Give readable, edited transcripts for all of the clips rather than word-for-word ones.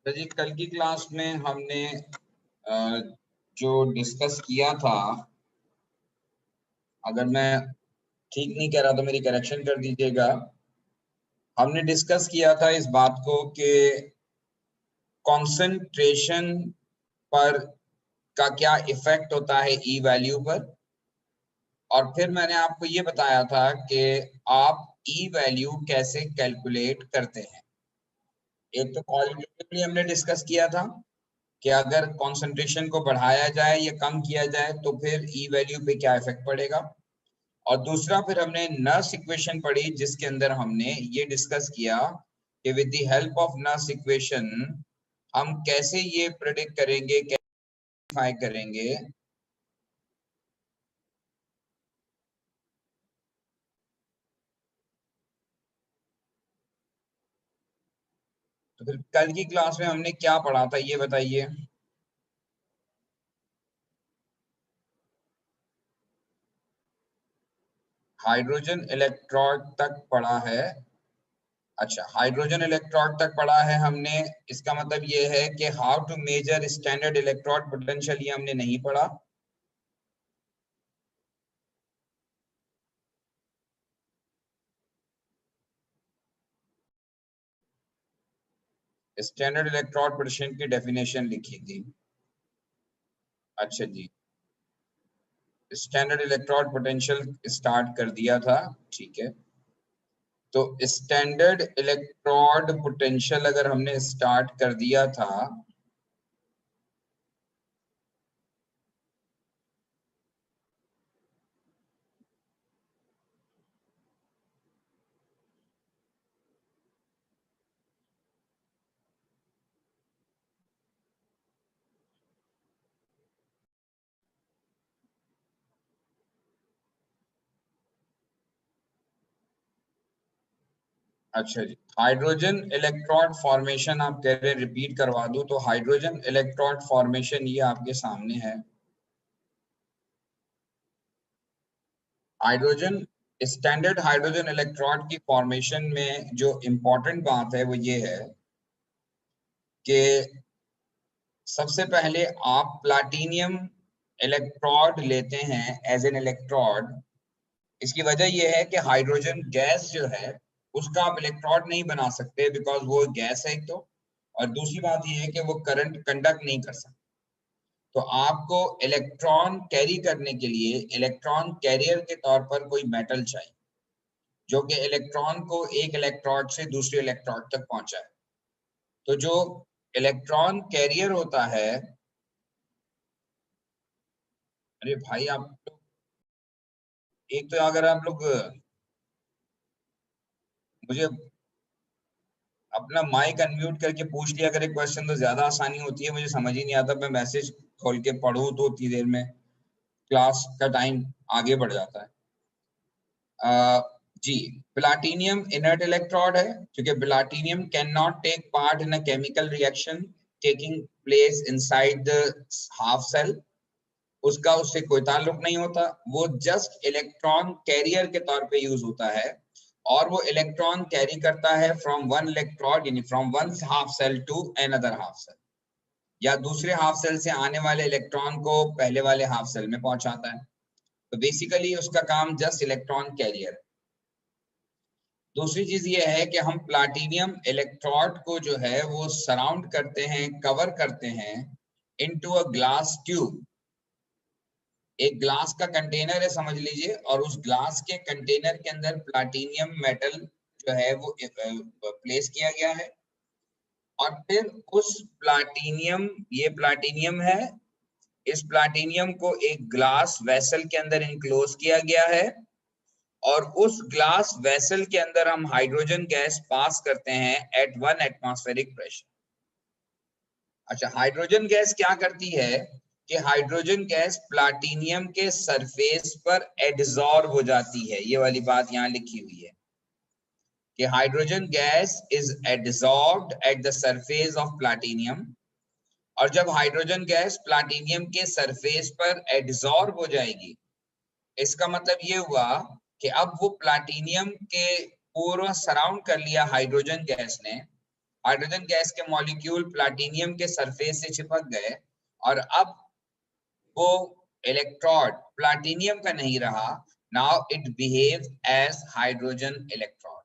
तो जी कल की क्लास में हमने जो डिस्कस किया था, अगर मैं ठीक नहीं कह रहा तो मेरी करेक्शन कर दीजिएगा। हमने डिस्कस किया था इस बात को कि कंसंट्रेशन पर का क्या इफेक्ट होता है ई वैल्यू पर, और फिर मैंने आपको ये बताया था कि आप ई वैल्यू कैसे कैलकुलेट करते हैं। एक तो क्वालिटेटिवली हमने डिस्कस किया था कि अगर कंसंट्रेशन को बढ़ाया जाए या कम किया जाए तो फिर ई वैल्यू पे क्या इफेक्ट पड़ेगा, और दूसरा फिर हमने नर्स इक्वेशन पढ़ी जिसके अंदर हमने ये डिस्कस किया कि with the help of Nernst equation हम कैसे ये प्रेडिक्ट करेंगे, कैसे करेंगे तो फिर कल की क्लास में हमने क्या पढ़ा था ये बताइए। हाइड्रोजन इलेक्ट्रोड तक पढ़ा है। अच्छा, हाइड्रोजन इलेक्ट्रोड तक पढ़ा है हमने। इसका मतलब ये है कि how to measure standard electrode potential ये हमने नहीं पढ़ा। स्टैंडर्ड इलेक्ट्रोड पोटेंशियल की डेफिनेशन लिखी थी। अच्छा जी, स्टैंडर्ड इलेक्ट्रोड पोटेंशियल स्टार्ट कर दिया था, ठीक है। तो स्टैंडर्ड इलेक्ट्रोड पोटेंशियल अगर हमने स्टार्ट कर दिया था अच्छा जी, हाइड्रोजन इलेक्ट्रोड फॉर्मेशन आप कह रहे हैं रिपीट करवा दूं, तो हाइड्रोजन इलेक्ट्रोड फॉर्मेशन ये आपके सामने है। हाइड्रोजन स्टैंडर्ड हाइड्रोजन इलेक्ट्रोड की फॉर्मेशन में जो इम्पोर्टेंट बात है वो ये है कि सबसे पहले आप प्लाटिनियम इलेक्ट्रोड लेते हैं एज एन इलेक्ट्रोड। इसकी वजह यह है कि हाइड्रोजन गैस जो है उसका आप इलेक्ट्रोड नहीं बना सकते, बिकॉज वो गैस है एक तो, और दूसरी बात यह है कि वो करंट कंडक्ट नहीं कर सकता। तो आपको इलेक्ट्रॉन कैरी करने के लिए इलेक्ट्रॉन कैरियर के तौर पर कोई मेटल चाहिए जो कि इलेक्ट्रॉन को एक इलेक्ट्रोड से दूसरे इलेक्ट्रोड तक पहुंचाए। तो जो इलेक्ट्रॉन कैरियर होता है, अरे भाई आप लोग, एक तो अगर आप लोग मुझे अपना माइक अनम्यूट करके पूछ लिया करे क्वेश्चन तो ज्यादा आसानी होती है। मुझे समझ ही नहीं आता, मैं मैसेज खोल के पढ़ूं तो उतनी देर में क्लास का टाइम आगे बढ़ जाता है। जी, प्लाटिनियम इनर्ट इलेक्ट्रोड है क्योंकि platinum can not take part in a chemical reaction taking place inside the half cell. उसका उससे कोई ताल्लुक नहीं होता, वो जस्ट इलेक्ट्रॉन कैरियर के तौर पे यूज होता है, और वो इलेक्ट्रॉन कैरी करता है फ्रॉम वन इलेक्ट्रोड यानी from one half cell to another half cell, या दूसरे हाफ सेल से आने वाले इलेक्ट्रॉन को पहले वाले हाफ सेल में पहुंचाता है। तो बेसिकली उसका काम जस्ट इलेक्ट्रॉन कैरियर है। दूसरी चीज ये है कि हम प्लाटिनियम इलेक्ट्रोड को जो है वो सराउंड करते हैं, कवर करते हैं इनटू अ ग्लास ट्यूब। एक ग्लास का कंटेनर है समझ लीजिए, और उस ग्लास के कंटेनर के अंदर प्लाटिनियम मेटल जो है वो प्लेस किया गया है, और फिर उस प्लाटिनियम, ये प्लाटिनियम है, इस प्लाटिनियम को एक ग्लास वेसल के अंदर इनक्लोज किया गया है, और उस ग्लास वेसल के अंदर हम हाइड्रोजन गैस पास करते हैं एट 1 एटमॉस्फेरिक प्रेशर। अच्छा, हाइड्रोजन गैस क्या करती है कि हाइड्रोजन गैस प्लाटिनियम के सरफेस पर एडजॉर्ब हो जाती है। ये वाली बात यहाँ लिखी हुई है कि hydrogen gas is adsorbed at the surface of platinum. और जब हाइड्रोजन गैस प्लाटिनियम के सरफेस पर एडजॉर्ब हो जाएगी, इसका मतलब ये हुआ कि अब वो प्लाटिनियम के पूरा सराउंड कर लिया हाइड्रोजन गैस ने। हाइड्रोजन गैस के मॉलिक्यूल प्लाटिनियम के सरफेस से चिपक गए और अब वो इलेक्ट्रोड प्लाटिनियम का नहीं रहा, now it behaves as hydrogen electrode,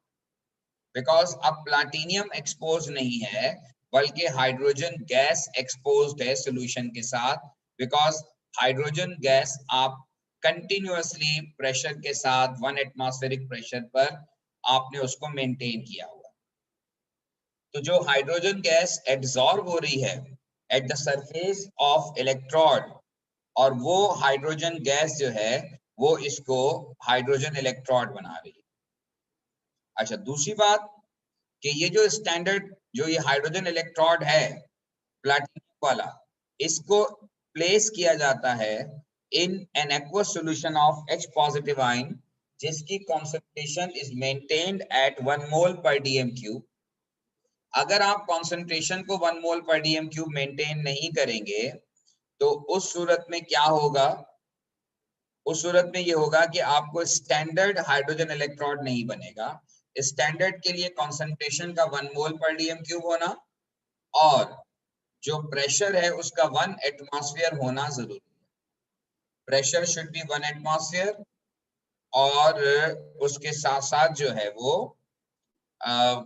because अब प्लाटिनियम एक्सपोज नहीं है बल्कि हाइड्रोजन गैस एक्सपोज्ड है सॉल्यूशन के साथ, बिकॉज हाइड्रोजन गैस आप कंटिन्यूअसली प्रेशर के साथ 1 एटमॉस्फेरिक प्रेशर पर आपने उसको मेंटेन किया हुआ। तो जो हाइड्रोजन गैस एब्जॉर्ब हो रही है eight the surface of electrode, और वो हाइड्रोजन गैस जो है वो इसको हाइड्रोजन इलेक्ट्रोड बना रही है। अच्छा, दूसरी बात कि ये जो स्टैंडर्ड जो ये हाइड्रोजन इलेक्ट्रोड है प्लैटिनम वाला, इसको प्लेस किया जाता है in an aqueous solution of H positive ion, जिसकी कॉन्सेंट्रेशन इज मेंटेन्ड एट 1 मोल पर डीएम क्यूब। अगर आप कॉन्सेंट्रेशन को 1 मोल पर डीएम क्यूब मेंटेन नहीं करेंगे तो उस सूरत में क्या होगा, उस सूरत में ये होगा कि आपको स्टैंडर्ड हाइड्रोजन इलेक्ट्रोड नहीं बनेगा। स्टैंडर्ड के लिए कॉन्सेंट्रेशन का 1 मोल पर डीएम क्यूब होना और जो प्रेशर है उसका 1 एटमॉस्फेयर होना जरूरी है। प्रेशर शुड बी 1 एटमॉस्फेयर और उसके साथ साथ जो है वो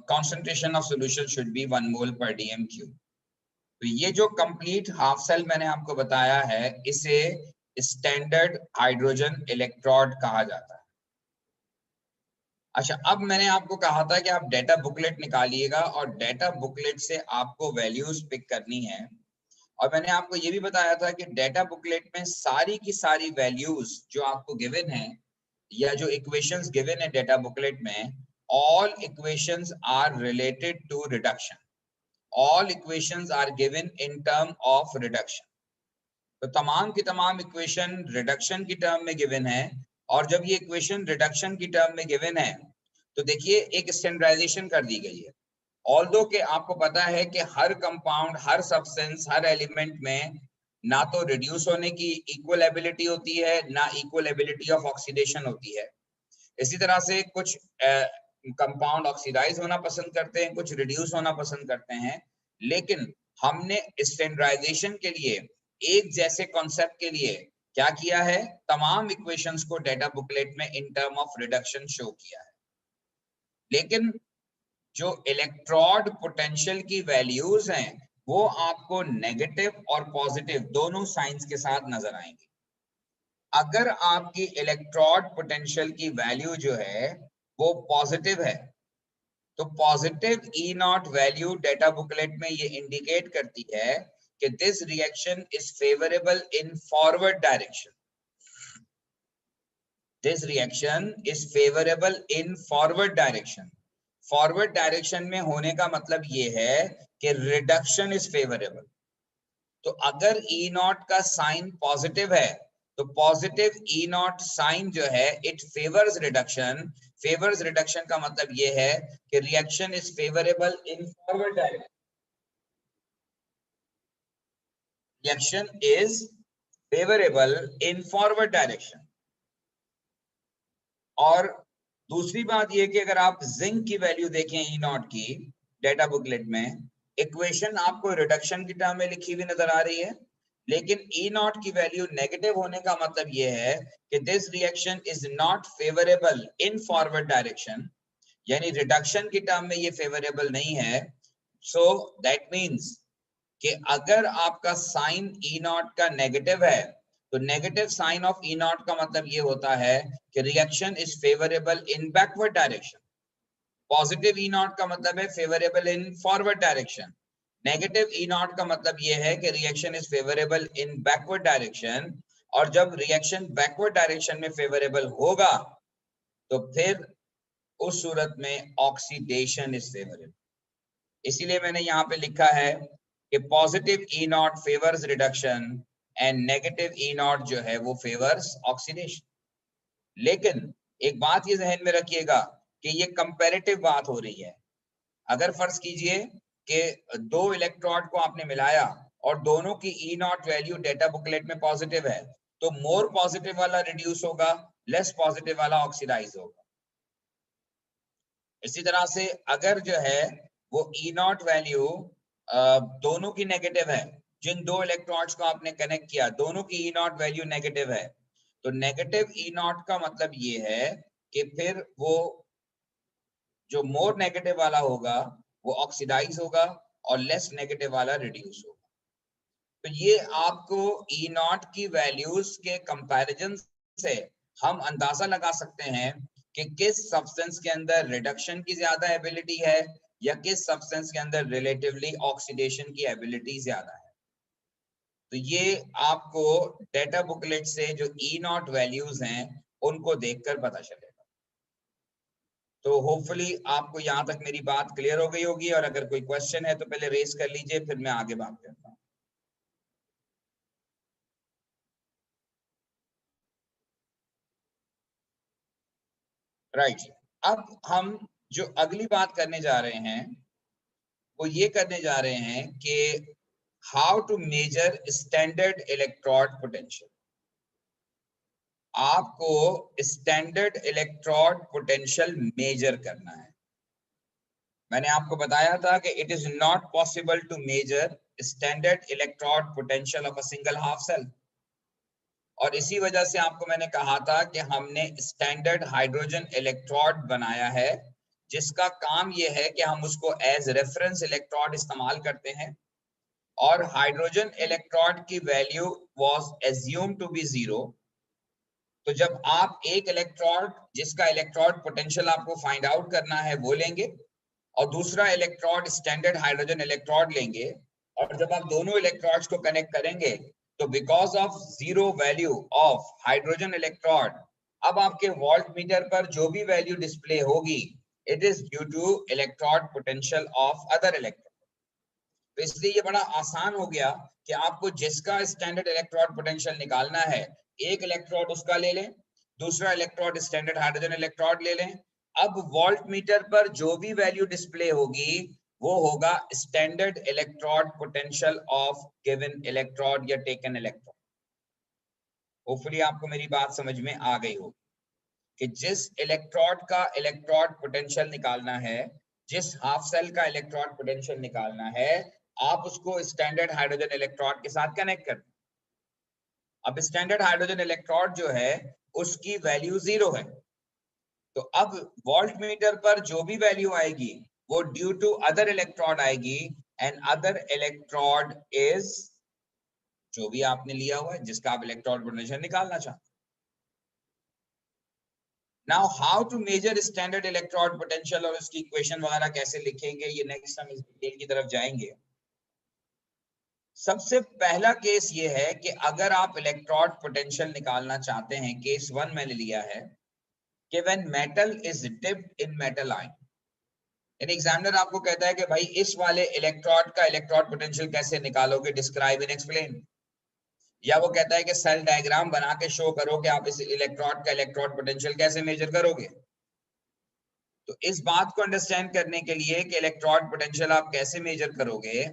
concentration of solution should be 1 mole per dm cube। तो ये जो कंप्लीट हाफ सेल मैंने आपको बताया है इसे स्टैंडर्ड हाइड्रोजन इलेक्ट्रोड कहा जाता है। अच्छा, अब मैंने आपको कहा था कि आप डेटा बुकलेट निकालिएगा और डेटा बुकलेट से आपको वैल्यूज पिक करनी है, और मैंने आपको ये भी बताया था कि डेटा बुकलेट में सारी की सारी वैल्यूज जो आपको गिवन है या जो इक्वेशंस गिवन है डेटा बुकलेट में, all equations are related to reduction, all equations are given in term of reduction। तो तमाम की तमाम इक्वेशन रिडक्शन की टर्म में गिवन है, और जब ये इक्वेशन रिडक्शन की टर्म में गिवन है तो देखिए एक स्टैंडर्डाइजेशन कर दी गई है। ऑल्दो के आपको पता है कि हर कंपाउंड, हर सब्सटेंस, हर एलिमेंट में ना तो रिड्यूस होने की इक्वल एबिलिटी होती है, ना इक्वल एबिलिटी ऑफ ऑक्सीडेशन होती है। इसी तरह से कुछ कंपाउंड ऑक्सीडाइज होना पसंद करते हैं, कुछ रिड्यूस होना पसंद करते हैं, लेकिन हमने स्टैंडर्डाइजेशन के लिए एक जैसे कॉन्सेप्ट के लिए क्या किया है, तमाम इक्वेशंस को डेटा बुकलेट में इन टर्म ऑफ रिडक्शन शो किया है। लेकिन जो इलेक्ट्रोड पोटेंशियल की वैल्यूज हैं वो आपको नेगेटिव और पॉजिटिव दोनों साइंस के साथ नजर आएंगे। अगर आपकी इलेक्ट्रोड पोटेंशियल की वैल्यू जो है वो पॉजिटिव है तो positive E naught value data booklet में ये इंडिकेट करती है कि this reaction is favourable in forward direction. This reaction is favourable in forward direction. Forward direction में होने का मतलब ये है कि रिडक्शन इज फेवरेबल। तो अगर ई नॉट का साइन पॉजिटिव है तो पॉजिटिव ई नॉट साइन जो है it favours reduction. Favours reduction का मतलब ये है कि reaction is favourable in forward direction. Reaction is favourable in forward direction. और दूसरी बात यह कि अगर आप जिंक की वैल्यू देखें ई नॉट की डेटा बुकलेट में, इक्वेशन आपको रिडक्शन की टर्म में लिखी हुई नजर आ रही है, लेकिन ई नॉट की वैल्यू नेगेटिव होने का मतलब यह है कि this reaction is not favourable in forward direction, यानी रिडक्शन की टर्म में ये फेवरेबल नहीं है। सो दैट मीन्स कि अगर आपका साइन ई नॉट का नेगेटिव है तो negative sign of E naught का मतलब ये होता है कि reaction is favourable in backward direction. Positive E naught का मतलब है favourable in forward direction. Negative E naught का मतलब ये है कि reaction is favourable in backward direction. और जब रिएक्शन बैकवर्ड डायरेक्शन में फेवरेबल होगा तो फिर उस सूरत में ऑक्सीडेशन इज फेवरेबल। इसीलिए मैंने यहाँ पे लिखा है कि positive E not favours reduction and negative E not जो है वो फेवर्स ऑक्सीडेशन। लेकिन एक बात ये जहन में रखिएगा कि ये कंपैरेटिव बात हो रही है। अगर फर्ज कीजिए कि दो इलेक्ट्रोड को आपने मिलाया और दोनों की ई नॉट वैल्यू डेटा बुकलेट में पॉजिटिव है तो मोर पॉजिटिव वाला रिड्यूस होगा, लेस पॉजिटिव वाला ऑक्सीडाइज होगा। इसी तरह से अगर जो है वो ई नॉट वैल्यू दोनों की नेगेटिव है। जिन दो इलेक्ट्रॉन्स को आपने कनेक्ट किया दोनों की ई नॉट वैल्यू नेगेटिव है, तो नेगेटिव ई नॉट का मतलब ये है कि फिर वो जो मोर नेगेटिव वाला होगा वो ऑक्सीडाइज होगा और लेस नेगेटिव वाला रिड्यूस होगा। तो ये आपको ई नॉट की वैल्यूज के कंपैरिजन से हम अंदाजा लगा सकते हैं कि किस सब्सटेंस के अंदर रिडक्शन की ज्यादा एबिलिटी है या किस सब्सटेंस के अंदर रिलेटिवली ऑक्सीडेशन की एबिलिटी ज्यादा है। तो ये आपको डेटा बुकलेट से जो ई नॉट वैल्यूज हैं उनको देखकर पता चलेगा। तो होपफुली आपको यहाँ तक मेरी बात क्लियर हो गई होगी, और अगर कोई क्वेश्चन है तो पहले रेज कर लीजिए, फिर मैं आगे बात करता हूँ। राइट। अब हम जो अगली बात करने जा रहे हैं वो ये करने जा रहे हैं कि how to measure standard electrode potential. आपको स्टैंडर्ड इलेक्ट्रोड पोटेंशियल मेजर करना है। मैंने आपको बताया था कि it is not possible to measure standard electrode potential of a single half cell, और इसी वजह से आपको मैंने कहा था कि हमने स्टैंडर्ड हाइड्रोजन इलेक्ट्रोड बनाया है, जिसका काम यह है कि हम उसको एज रेफरेंस इलेक्ट्रोड इस्तेमाल करते हैं, और हाइड्रोजन इलेक्ट्रोड की value was assume to be 0। तो जब आप एक इलेक्ट्रोड जिसका इलेक्ट्रोड पोटेंशियल आपको फाइंड आउट करना है वो लेंगे, और दूसरा इलेक्ट्रोड स्टैंडर्ड हाइड्रोजन इलेक्ट्रोड लेंगे, और जब आप दोनों इलेक्ट्रोड्स को कनेक्ट करेंगे तो because of 0 value of hydrogen electrode, अब आपके वोल्ट मीटर पर जो भी वैल्यू डिस्प्ले होगी it is due to electrode potential of other electrode. तो इसलिए ये बड़ा आसान हो गया कि आपको जिसका स्टैंडर्ड इलेक्ट्रोड पोटेंशियल निकालना है, एक इलेक्ट्रोड उसका ले लें, दूसरा इलेक्ट्रोड स्टैंडर्ड हाइड्रोजन इलेक्ट्रोड ले लें। अब वोल्ट मीटर पर जो भी वैल्यू डिस्प्ले होगी वो होगा standard electrode potential of given electrode या टेकन इलेक्ट्रोड। होपफुली आपको मेरी बात समझ में आ गई हो कि जिस इलेक्ट्रोड का इलेक्ट्रोड पोटेंशियल निकालना है, जिस हाफ सेल का इलेक्ट्रोड पोटेंशियल निकालना है, आप उसको स्टैंडर्ड हाइड्रोजन इलेक्ट्रोड के साथ कनेक्ट कर। अब स्टैंडर्ड हाइड्रोजन इलेक्ट्रोड जो है उसकी वैल्यू 0 है, तो अब वोल्ट मीटर पर जो भी वैल्यू आएगी वो ड्यू टू अदर इलेक्ट्रोड आएगी, एंड अदर इलेक्ट्रोड इज जो भी आपने लिया हुआ है जिसका आप इलेक्ट्रोड पोटेंशियल निकालना चाहते हैं। Now how to measure standard electrode potential और उसकी इक्वेशन वगैरह कैसे लिखेंगे, ये नेक्स्ट हम इस डिटेल की तरफ जाएंगे। सबसे पहला केस ये है कि अगर आप इलेक्ट्रोड पोटेंशियल निकालना चाहते हैं, केस 1 मैंने लिया है कि when metal is dipped in metal ion, यानी एग्जामिनर आपको कहता है कि भाई इस वाले इलेक्ट्रोड का इलेक्ट्रोड पोटेंशियल कैसे निकालोगे, डिस्क्राइब एंड एक्सप्लेन। या वो कहता है कि सेल डायग्राम बना के शो करो कि आप इस इलेक्ट्रोड का इलेक्ट्रोड पोटेंशियल कैसे मेजर करोगे। तो इस बात को अंडरस्टैंड करने के लिए कि इलेक्ट्रोड पोटेंशियल आप कैसे मेजर करोगे,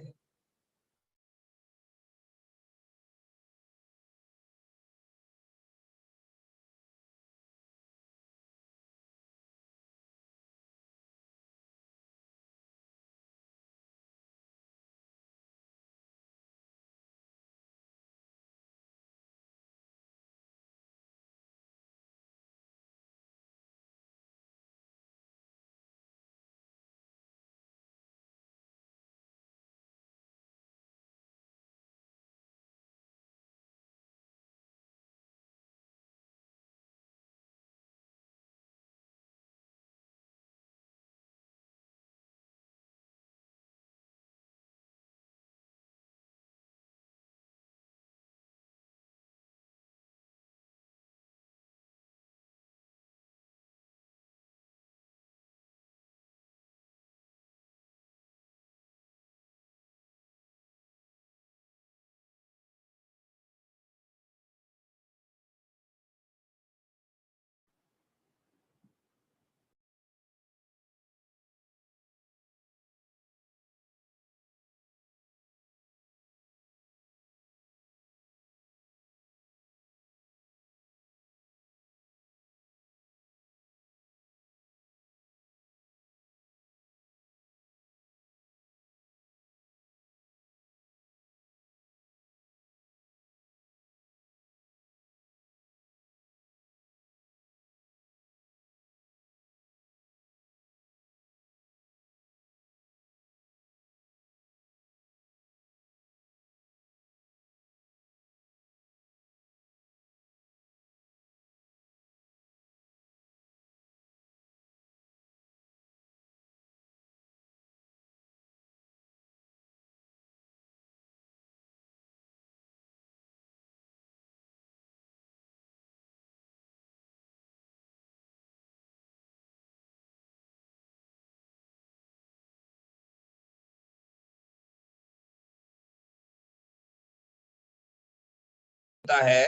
होता है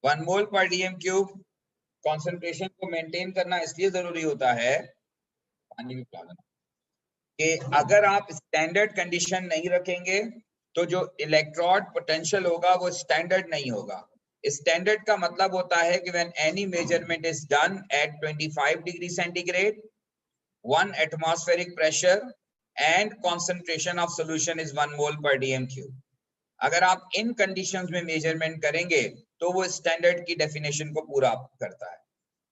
1 मोल पर डीएम क्यूब। कॉन्सेंट्रेशन को मेंटेन करना इसलिए जरूरी होता है, पानी भी पिला देना, कि अगर आप स्टैंडर्ड कंडीशन नहीं रखेंगे तो जो इलेक्ट्रोड पोटेंशियल होगा वो स्टैंडर्ड नहीं होगा। स्टैंडर्ड का मतलब होता है कि when any measurement is done at 25 degree centigrade, 1 atmospheric pressure and concentration of solution is 1 mole per dm cube। अगर आप इन कंडीशंस में मेजरमेंट करेंगे तो वो स्टैंडर्ड की डेफिनेशन को पूरा करता है।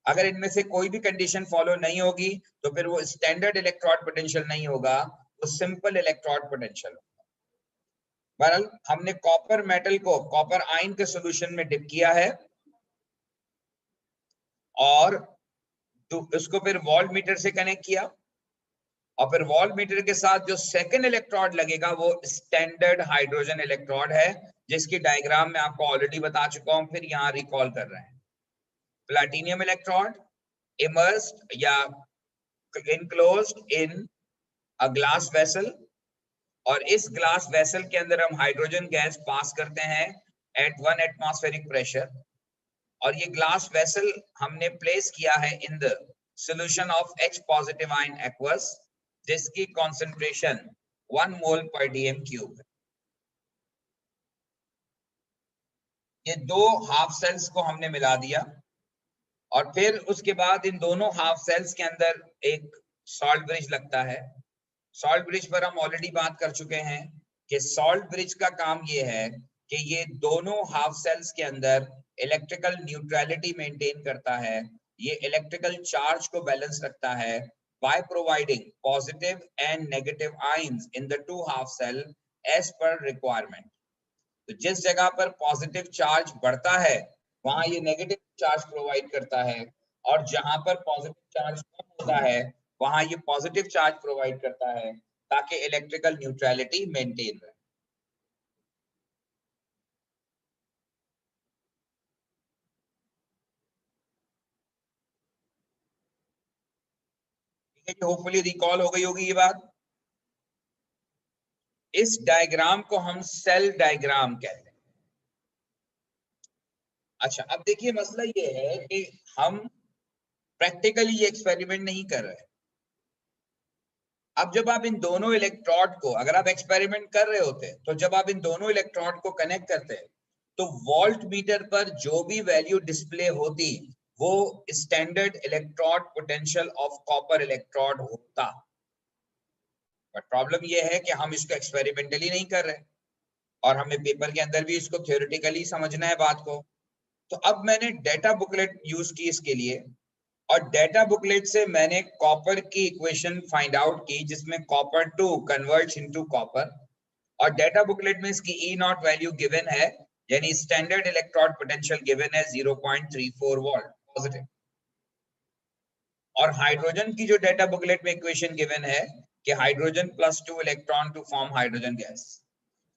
अगर इनमें से कोई भी कंडीशन फॉलो नहीं होगी तो फिर वो स्टैंडर्ड इलेक्ट्रोड पोटेंशियल नहीं होगा, वो सिंपल इलेक्ट्रोड पोटेंशियल होगा। बहरहाल हमने कॉपर मेटल को कॉपर आयन के सॉल्यूशन में डिप किया है और तो इसको फिर वोल्ट मीटर से कनेक्ट किया, और फिर वोल्ट मीटर के साथ जो सेकंड इलेक्ट्रोड लगेगा वो स्टैंडर्ड हाइड्रोजन इलेक्ट्रोड है, जिसकी डायग्राम में आपको ऑलरेडी बता चुका हूं, फिर यहां रिकॉल कर रहे हैं। प्लैटिनियम इलेक्ट्रोड इमर्स्ड या enclosed in a glass vessel, और इस ग्लास वेसल के अंदर हम हाइड्रोजन गैस पास करते हैं एट 1 एटमॉस्फेरिक प्रेशर, और ये ग्लास वेसल हमने प्लेस किया है in the solution of H positive ion aqueous, जिसकी कॉन्सेंट्रेशन 1 मोल पर डीएम क्यूब है। ये दो हाफ सेल्स को हमने मिला दिया और फिर उसके बाद इन दोनों हाफ सेल्स के अंदर एक सॉल्ट ब्रिज लगता है। सॉल्ट ब्रिज पर हम ऑलरेडी बात कर चुके हैं कि सॉल्ट ब्रिज का काम ये है कि ये दोनों हाफ सेल्स के अंदर इलेक्ट्रिकल न्यूट्रलिटी मेंटेन करता है, ये इलेक्ट्रिकल चार्ज को बैलेंस रखता है by providing positive and negative ions in the two half cell as per requirement। तो जिस जगह पर पॉजिटिव चार्ज बढ़ता है वहां ये नेगेटिव चार्ज प्रोवाइड करता है, और जहां पर पॉजिटिव चार्ज कम होता है वहां ये पॉजिटिव चार्ज प्रोवाइड करता है, ताकि इलेक्ट्रिकल न्यूट्रलिटी मेंटेन रहे। ठीक है जी, होपफुली रिकॉल हो गई होगी ये बात। इस डायग्राम को हम सेल डायग्राम कहते हैं। अच्छा, अब देखिए मसला ये है कि हम प्रैक्टिकली ये एक्सपेरिमेंट नहीं कर रहे। अब जब आप इन दोनों इलेक्ट्रोड को, अगर आप एक्सपेरिमेंट कर रहे होते तो जब आप इन दोनों इलेक्ट्रोड को कनेक्ट करते तो वोल्ट मीटर पर जो भी वैल्यू डिस्प्ले होती वो standard electrode potential of copper electrode होता। बट प्रॉब्लम ये है कि हम इसको एक्सपेरिमेंटली नहीं कर रहे और हमें पेपर के अंदर भी इसको थ्योरेटिकली समझना है बात को। तो अब मैंने डेटा बुकलेट यूज की इसके लिए, और डेटा बुकलेट से मैंने कॉपर की इक्वेशन फाइंड आउट की जिसमें कॉपर 2 कन्वर्ट्स इनटू कॉपर, और डेटा बुकलेट में इसकी ई नॉट वैल्यू गिवन है, यानी स्टैंडर्ड इलेक्ट्रोड पोटेंशियल गिवन है 0.34 वोल्ट पॉजिटिव, और हाइड्रोजन की जो डेटा बुकलेट में इक्वेशन गिवन है कि hydrogen +2 electron to form hydrogen gas,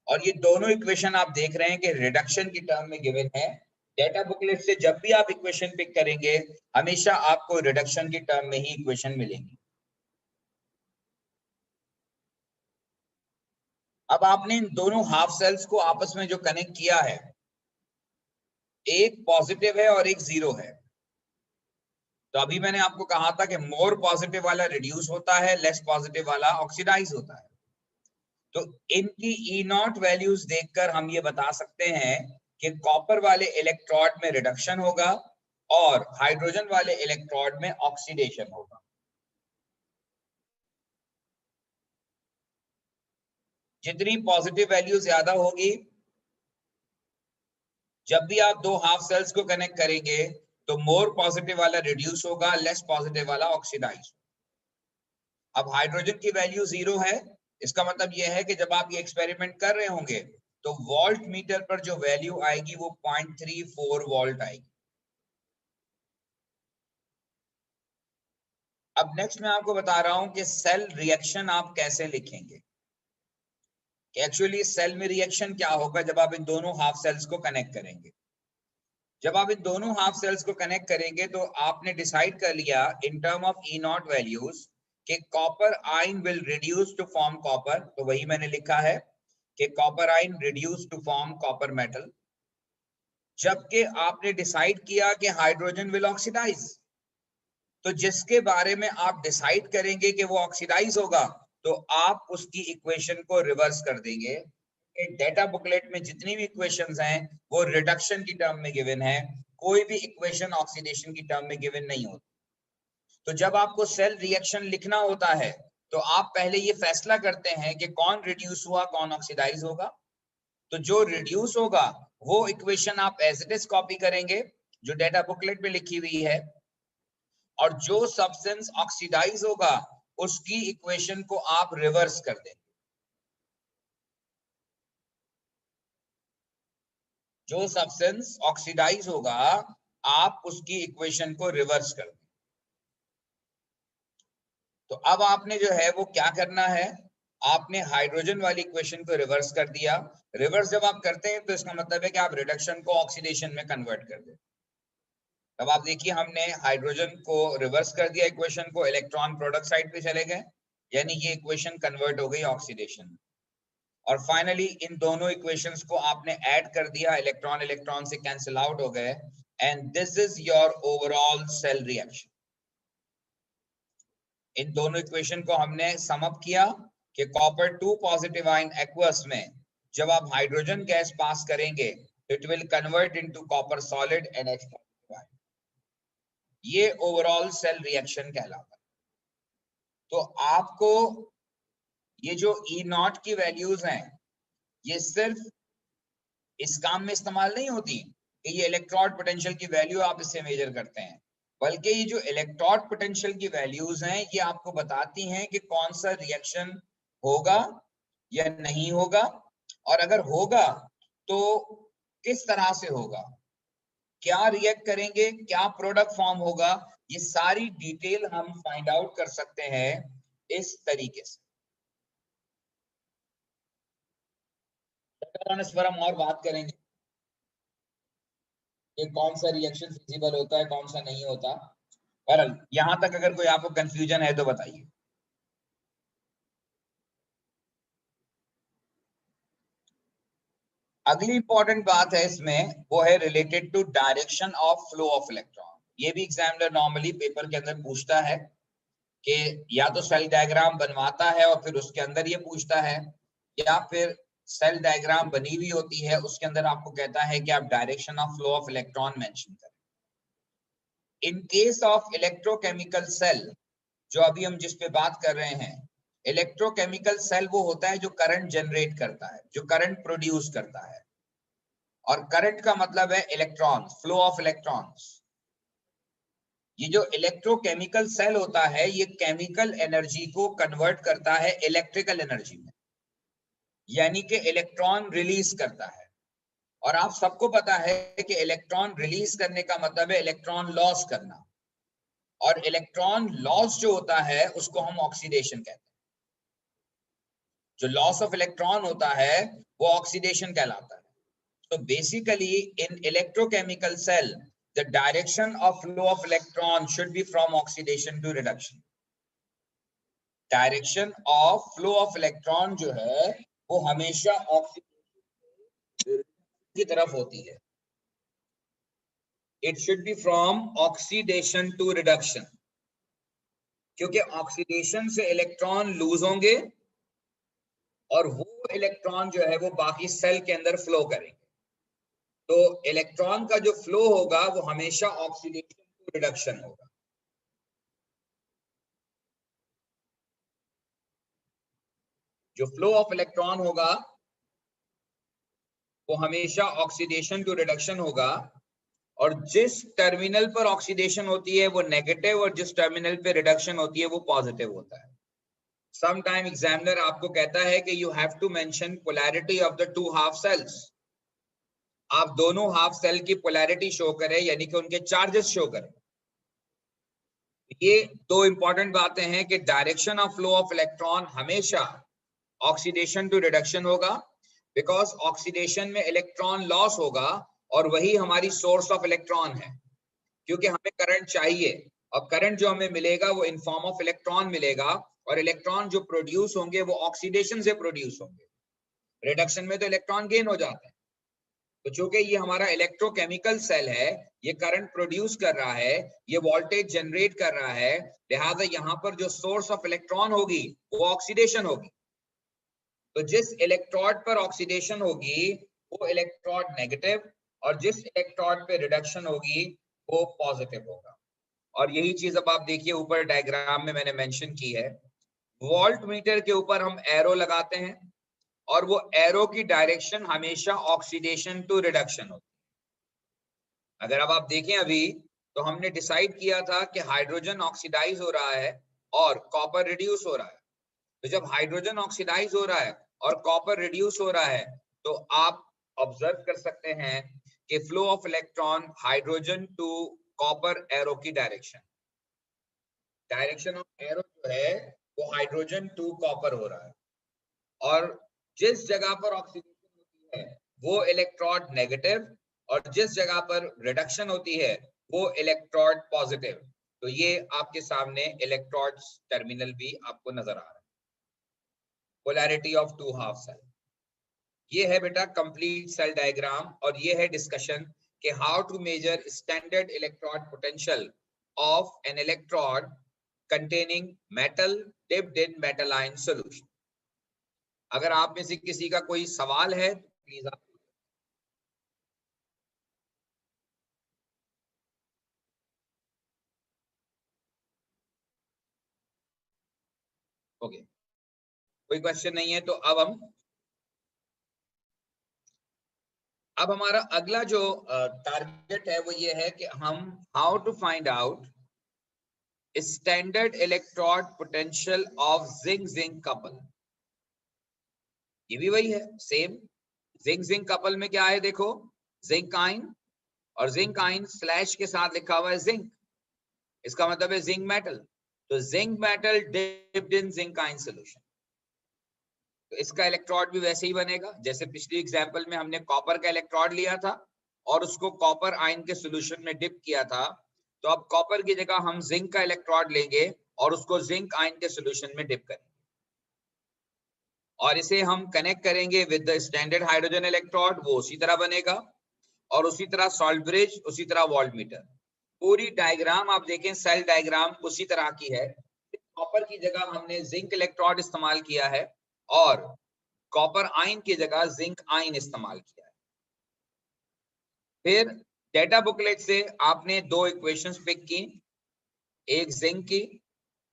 और ये दोनों इक्वेशन आप देख रहे हैं कि रिडक्शन की टर्म में गिवन है। डेटा बुकलेट से जब भी आप इक्वेशन पिक करेंगे हमेशा आपको रिडक्शन की टर्म में ही इक्वेशन मिलेंगी। अब आपने इन दोनों हाफ सेल्स को आपस में जो कनेक्ट किया है, एक पॉजिटिव है और एक जीरो है। तो अभी मैंने आपको कहा था कि मोर पॉजिटिव वाला रिड्यूस होता है, लेस पॉजिटिव वाला ऑक्सीडाइज होता है। तो इनकी ई नॉट वैल्यूज देखकर हम ये बता सकते हैं कि कॉपर वाले इलेक्ट्रोड में रिडक्शन होगा और हाइड्रोजन वाले इलेक्ट्रोड में ऑक्सीडेशन होगा। जितनी पॉजिटिव वैल्यू ज्यादा होगी, जब भी आप दो हाफ सेल्स को कनेक्ट करेंगे तो मोर पॉजिटिव वाला रिड्यूस होगा, लेस पॉजिटिव वाला ऑक्सीडाइज। अब हाइड्रोजन की वैल्यू 0 है, इसका मतलब यह है कि जब आप ये एक्सपेरिमेंट कर रहे होंगे तो वोल्ट मीटर पर जो वैल्यू आएगी वो 0.34 वोल्ट आएगी। अब नेक्स्ट मैं आपको बता रहा हूं कि सेल रिएक्शन आप कैसे लिखेंगे, कि एक्चुअली सेल में रिएक्शन क्या होगा जब आप इन दोनों हाफ सेल्स को कनेक्ट करेंगे। जब आप इन दोनों हाफ सेल्स को कनेक्ट करेंगे तो आपने डिसाइड कर लिया in term of E naught values कि copper ion will reduce to form copper, तो वही मैंने लिखा है कि copper ion reduce to form copper metal, जबकि आपने डिसाइड किया कि हाइड्रोजन विल ऑक्सीडाइज। तो जिसके बारे में आप डिसाइड करेंगे कि वो ऑक्सीडाइज होगा, तो आप उसकी इक्वेशन को रिवर्स कर देंगे। डेटा बुकलेट में जितनी भी इक्वेशंस हैं वो रिडक्शन की टर्म में गिवन है, कोई भी इक्वेशन ऑक्सीडेशन की टर्म में गिवन नहीं होती। तो जब आपको सेल रिएक्शन लिखना होता है तो आप पहले ये फैसला करते हैं कि कौन रिड्यूस हुआ, कौन ऑक्सीडाइज होगा। तो जो रिड्यूस होगा वो इक्वेशन आप एज इट इज कॉपी करेंगे जो डेटा बुकलेट में लिखी हुई है, और जो सब्सटेंस ऑक्सीडाइज होगा उसकी इक्वेशन को आप रिवर्स कर देंगे। जो सब्सटेंस ऑक्सीडाइज होगा आप उसकी इक्वेशन को रिवर्स कर देंगे। तो अब आपने जो है वो क्या करना है, आपने हाइड्रोजन वाली इक्वेशन को रिवर्स कर दिया। रिवर्स जब आप करते हैं तो इसका मतलब है कि आप रिडक्शन को ऑक्सीडेशन में कन्वर्ट कर देते। अब आप देखिए हमने हाइड्रोजन को रिवर्स कर दिया इक्वेशन को, इलेक्ट्रॉन प्रोडक्ट साइड पे चले गए, यानी ये इक्वेशन कन्वर्ट हो गई ऑक्सीडेशन में। और फाइनली इन दोनों इक्वेशंस को आपने ऐड कर दिया, इलेक्ट्रॉन इलेक्ट्रॉन से कैंसिल आउट हो गए, and this is your overall cell reaction. इन दोनों इक्वेशन को हमने सम अप किया कि कॉपर 2 पॉजिटिव आयन एक्वस में जब आप हाइड्रोजन गैस पास करेंगे it will convert into copper solid NH। ये ओवरऑल सेल रिएक्शन कहलाता है। तो आपको ये जो E0 की वैल्यूज हैं ये सिर्फ इस काम में इस्तेमाल नहीं होती कि ये इलेक्ट्रोड पोटेंशियल की वैल्यू आप इससे मेजर करते हैं, बल्कि ये जो इलेक्ट्रोड पोटेंशियल की वैल्यूज हैं ये आपको बताती हैं कि कौन सा रिएक्शन होगा या नहीं होगा, और अगर होगा तो किस तरह से होगा, क्या रिएक्ट करेंगे, क्या प्रोडक्ट फॉर्म होगा, ये सारी डिटेल हम फाइंड आउट कर सकते हैं इस तरीके से। इस पर हम और बात करेंगे कि कौन सा रिएक्शन फिजिबल होता है, कौन सा नहीं होता। पर यहां तक अगर कोई आपको कंफ्यूजन है तो बताइए। अगली इंपॉर्टेंट बात है इसमें वो है related to direction of flow of electron. ये भी एग्जामिनर नॉर्मली पेपर के अंदर पूछता है कि या तो सेल डायग्राम बनवाता है और फिर उसके अंदर ये पूछता है, या फिर सेल डायग्राम बनी हुई होती है उसके अंदर आपको कहता है कि आप direction of flow of electron mention करें। In case of electrochemical cell, जो अभी हम जिस पे बात कर रहे हैं, इलेक्ट्रोकेमिकल सेल वो होता है जो करंट जनरेट करता है, जो करंट प्रोड्यूस करता है। और करंट का मतलब है इलेक्ट्रॉन, फ्लो ऑफ इलेक्ट्रॉन्स। ये जो इलेक्ट्रोकेमिकल सेल होता है ये केमिकल एनर्जी को कन्वर्ट करता है इलेक्ट्रिकल एनर्जी में, यानी कि इलेक्ट्रॉन रिलीज करता है। और आप सबको पता है कि इलेक्ट्रॉन रिलीज करने का मतलब है इलेक्ट्रॉन लॉस करना, और इलेक्ट्रॉन लॉस जो होता है उसको हम ऑक्सीडेशन कहते हैं। जो लॉस ऑफ इलेक्ट्रॉन होता है वो ऑक्सीडेशन कहलाता है। तो basically in electrochemical cell the direction of flow of electron should be from oxidation to reduction. Direction of flow of electron जो है वो हमेशा ऑक्सीडेशन की तरफ होती है। It should be from oxidation to reduction, क्योंकि ऑक्सीडेशन से इलेक्ट्रॉन लूज होंगे और वो इलेक्ट्रॉन जो है वो बाकी सेल के अंदर फ्लो करेंगे। तो इलेक्ट्रॉन का जो फ्लो होगा वो हमेशा ऑक्सीडेशन टू रिडक्शन होगा। जो फ्लो ऑफ इलेक्ट्रॉन होगा वो हमेशा ऑक्सीडेशन टू रिडक्शन होगा, और जिस टर्मिनल पर ऑक्सीडेशन होती है वो नेगेटिव और जिस टर्मिनल पे रिडक्शन होती है वो पॉजिटिव होता है। सम टाइम एग्जामिनर आपको कहता है कि you have to mention polarity of the two half cells. आप दोनों हाफ सेल की पोलैरिटी शो करें, यानी कि उनके चार्जेस शो करें। ये दो इंपॉर्टेंट बातें हैं कि direction of flow of electron हमेशा ऑक्सीडेशन टू रिडक्शन होगा, बिकॉज ऑक्सीडेशन में इलेक्ट्रॉन लॉस होगा और वही हमारी सोर्स ऑफ इलेक्ट्रॉन है, क्योंकि हमें करंट चाहिए और करंट जो हमें मिलेगा वो इन फॉर्म ऑफ इलेक्ट्रॉन मिलेगा, और इलेक्ट्रॉन जो प्रोड्यूस होंगे वो ऑक्सीडेशन से प्रोड्यूस होंगे। रिडक्शन में तो इलेक्ट्रॉन गेन हो जाते हैं। तो चूंकि ये हमारा इलेक्ट्रोकेमिकल सेल है, ये करंट प्रोड्यूस कर रहा है, ये वोल्टेज जनरेट कर रहा है, लिहाजा यहाँ पर जो सोर्स ऑफ इलेक्ट्रॉन होगी वो ऑक्सीडेशन होगी। तो जिस इलेक्ट्रोड पर ऑक्सीडेशन होगी वो इलेक्ट्रोड नेगेटिव, और जिस इलेक्ट्रोड पे रिडक्शन होगी वो पॉजिटिव होगा। और यही चीज अब आप देखिए ऊपर डायग्राम में मैंने मेंशन की है। वोल्ट मीटर के ऊपर हम एरो लगाते हैं और वो एरो की डायरेक्शन हमेशा ऑक्सीडेशन टू रिडक्शन होती है। अगर अब आप देखें अभी, तो हमने डिसाइड किया था कि हाइड्रोजन ऑक्सीडाइज हो रहा है और कॉपर रिड्यूस हो रहा है। तो जब हाइड्रोजन ऑक्सीडाइज हो रहा है और कॉपर रिड्यूस हो रहा है, तो आप ऑब्जर्व कर सकते हैं कि flow of electron hydrogen to copper arrow की डायरेक्शन ऑफ एरो जो है वो हाइड्रोजन टू कॉपर हो रहा है। और जिस जगह पर ऑक्सीडेशन होती है वो इलेक्ट्रोड नेगेटिव, और जिस जगह पर रिडक्शन होती है वो इलेक्ट्रोड पॉजिटिव। तो ये आपके सामने इलेक्ट्रोड टर्मिनल भी आपको नजर आ रहा है। Polarity of two half cell, ये है बेटा कंप्लीट सेल डायग्राम। और ये है डिस्कशन कि how to measure standard electrode potential of an electrode containing metal dipped in metalline solution. अगर आप में से किसी का कोई सवाल है तो प्लीज आप। ओके, कोई क्वेश्चन नहीं है तो अब हमारा अगला जो टारगेट है वो ये है कि हम how to find out standard electrode potential of zinc zinc couple. ये भी वही है सेम। जिंक जिंक कपल में क्या है देखो, जिंक आइन, और जिंक आइन स्लैश के साथ लिखा हुआ है जिंक, इसका मतलब है जिंक मेटल। तो जिंक मेटल डिप्ड इन जिंक आइन सॉल्यूशन, तो इसका इलेक्ट्रोड भी वैसे ही बनेगा जैसे पिछली एग्जांपल में हमने कॉपर का इलेक्ट्रोड लिया था और उसको कॉपर आयन के सॉल्यूशन में डिप किया था। तो अब कॉपर की जगह हम जिंक का इलेक्ट्रोड लेंगे और उसको जिंक आयन के सॉल्यूशन में डिप करेंगे, और इसे हम कनेक्ट करेंगे with the standard hydrogen electrode, वो उसी तरह बनेगा। और उसी तरह सॉल्ट ब्रिज, उसी तरह वोल्टमीटर। पूरी डायग्राम आप देखें, सेल डायग्राम उसी तरह की है। कॉपर की जगह हमने जिंक इलेक्ट्रोड इस्तेमाल किया है और कॉपर आयन की जगह जिंक आयन इस्तेमाल किया है। फिर डेटा बुकलेट से आपने दो इक्वेशंस पिक की, एक जिंक की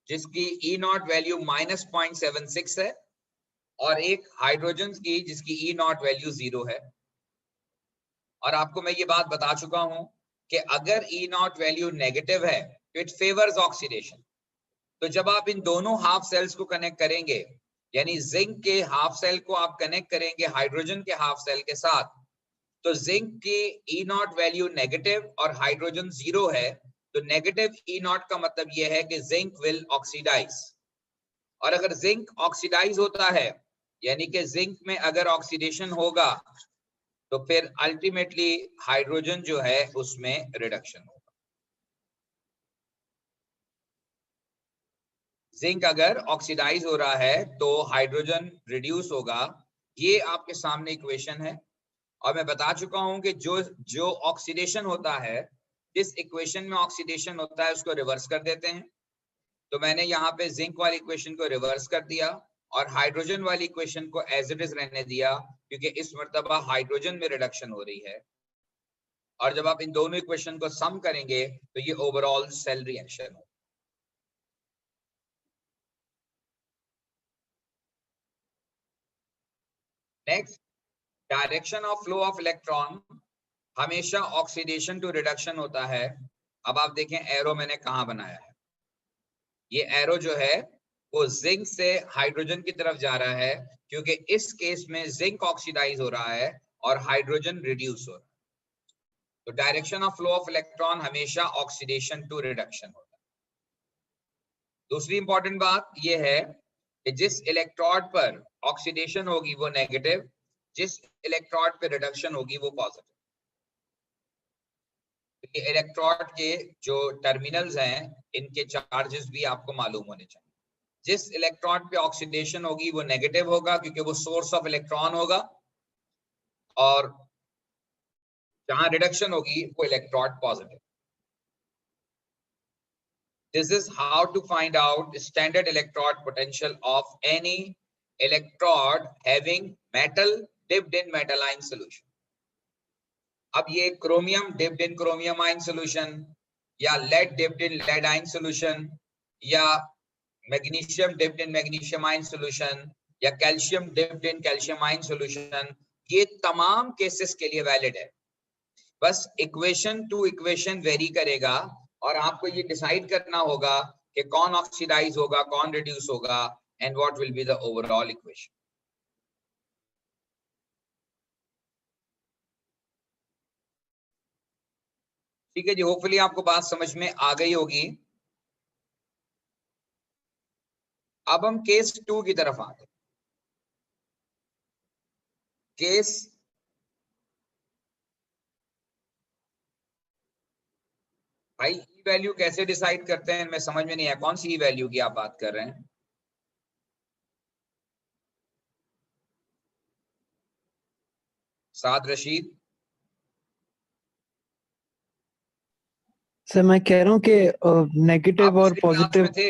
जिसकी ई नॉट वैल्यू -0.76 है, और एक हाइड्रोजन की जिसकी ई नॉट वैल्यू 0 है। और आपको मैं ये बात बता चुका हूं कि अगर ई नॉट वैल्यू नेगेटिव है तो इट फेवर्स ऑक्सीडेशन। तो जब आप इन दोनों हाफ सेल्स को कनेक्ट करेंगे, यानी जिंक के हाफ सेल को आप कनेक्ट करेंगे हाइड्रोजन के हाफ सेल के साथ, तो जिंक की ई नॉट वैल्यू नेगेटिव और हाइड्रोजन 0 है। तो नेगेटिव ई नॉट का मतलब यह है कि जिंक विल ऑक्सीडाइज। और अगर जिंक ऑक्सीडाइज होता है, यानी कि जिंक में अगर ऑक्सीडेशन होगा, तो फिर अल्टीमेटली हाइड्रोजन जो है उसमें रिडक्शन होगा। जिंक अगर ऑक्सीडाइज हो रहा है तो हाइड्रोजन रिड्यूस होगा। ये आपके सामने इक्वेशन है, और मैं बता चुका हूं कि जो जो ऑक्सीडेशन होता है, जिस इक्वेशन में ऑक्सीडेशन होता है उसको रिवर्स कर देते हैं। तो मैंने यहाँ पे जिंक वाली इक्वेशन को रिवर्स कर दिया और हाइड्रोजन वाली इक्वेशन को एज इट इज रहने दिया, क्योंकि इस मर्तबा हाइड्रोजन में रिडक्शन हो रही है। और जब आप इन दोनों इक्वेशन को सम करेंगे तो ये ओवरऑल सेल रिएक्शन हो। Next, direction of flow of electron हमेशा ऑक्सीडेशन टू रिडक्शन होता है। अब आप देखें एरो मैंने कहां बनाया है। ये एरो जो है वो जिंक से हाइड्रोजन की तरफ जा रहा है, क्योंकि इस केस में जिंक ऑक्सीडाइज हो रहा है और हाइड्रोजन रिड्यूस हो रहा है। तो direction of flow of electron हमेशा ऑक्सीडेशन टू रिडक्शन होता है। दूसरी इंपॉर्टेंट बात यह है कि जिस इलेक्ट्रोड पर ऑक्सीडेशन होगी वो नेगेटिव, जिस इलेक्ट्रोड पे रिडक्शन होगी वो पॉजिटिव। ये इलेक्ट्रोड के जो टर्मिनल्स हैं इनके चार्जेस भी आपको मालूम होने चाहिए। जिस इलेक्ट्रॉन पे ऑक्सीडेशन होगी वो नेगेटिव होगा क्योंकि वो सोर्स ऑफ इलेक्ट्रॉन होगा, और जहां रिडक्शन होगी वो electron positive. This is how to find out standard electrode potential of any electrode having metal dipped in metal ion solution. अब ये chromium dipped in chromium ion solution, या lead dipped in lead ion solution, या magnesium dipped in magnesium ion solution, या calcium dipped in calcium ion solution, ये तमाम cases के लिए valid है। बस इक्वेशन टू इक्वेशन वेरी करेगा और आपको ये डिसाइड करना होगा कि कौन ऑक्सीडाइज होगा, कौन रिड्यूस होगा, and what will be the overall equation. ठीक है जी, होपफुली आपको बात समझ में आ गई होगी। अब हम केस 2 की तरफ आते हैं। केस भाई ई वैल्यू कैसे डिसाइड करते हैं, मैं समझ में नहीं आया, कौन सी ई वैल्यू की आप बात कर रहे हैं? साद रशीद। सर मैं कह रहा हूँ कि नेगेटिव और पॉजिटिव। थे?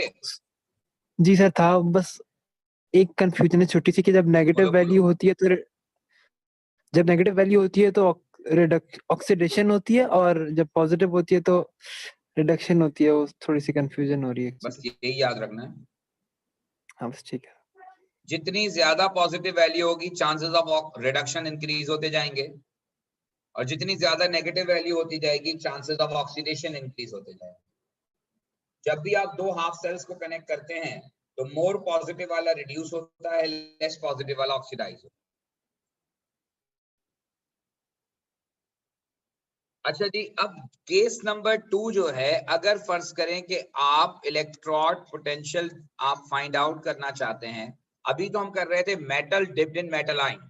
जी सर था, बस एक कंफ्यूजन है छोटी सी कि जब नेगेटिव वैल्यू होती है तो ऑक्सीडेशन होती है, और जब पॉजिटिव होती है तो रिडक्शन होती है। वो थोड़ी सी कंफ्यूजन हो रही है। बस यही याद रखना है। हाँ बस ठीक है। जितनी ज्यादा पॉजिटिव वैल्यू होगी चांसेस ऑफ रिडक्शन इंक्रीज होते जाएंगे, और जितनी ज्यादा नेगेटिव वैल्यू होती जाएगी चांसेस ऑफ ऑक्सीडेशन इंक्रीज होते जाएंगे। जब भी आप दो हाफ सेल्स को कनेक्ट करते हैं तो मोर पॉजिटिव वाला रिड्यूस होता है, लेस पॉजिटिव वाला ऑक्सीडाइज होता है। अच्छा जी, अब केस नंबर 2 जो है, अगर फर्ज करें कि आप इलेक्ट्रोड पोटेंशियल आप फाइंड आउट करना चाहते हैं, अभी तो हम कर रहे थे मेटल डिप्ड इन मेटल आयन।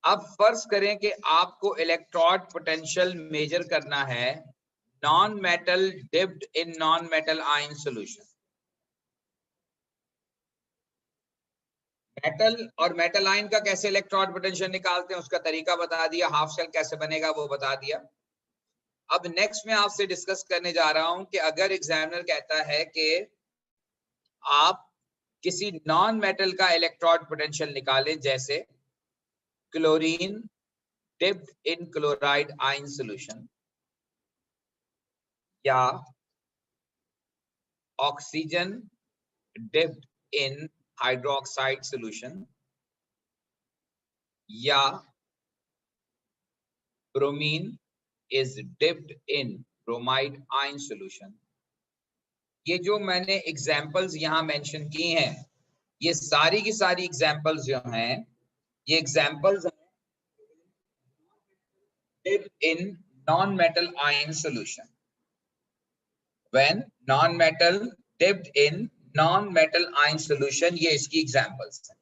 अब फर्ज करें कि आपको इलेक्ट्रोड पोटेंशियल मेजर करना है non metal dipped in non metal ion solution. Metal और मेटल आयन का कैसे इलेक्ट्रोड पोटेंशियल निकालते हैं उसका तरीका बता दिया, हाफ सेल कैसे बनेगा वो बता दिया। अब नेक्स्ट मैं आपसे डिस्कस करने जा रहा हूं कि अगर एग्जामिनर कहता है कि आप किसी नॉन मेटल का इलेक्ट्रोड पोटेंशियल निकालें, जैसे chlorine dipped in chloride ion solution, या oxygen dipped in hydroxide solution, या bromine is dipped in bromide ion solution। ये जो मैंने एग्जांपल्स यहां मेंशन की हैं, ये सारी की सारी एग्जांपल्स जो हैं, ये एग्जांपल्स हैं dipped in non-metal ion solution। When non-metal dipped in non-metal ion solution, ये इसकी एग्जांपल्स हैं।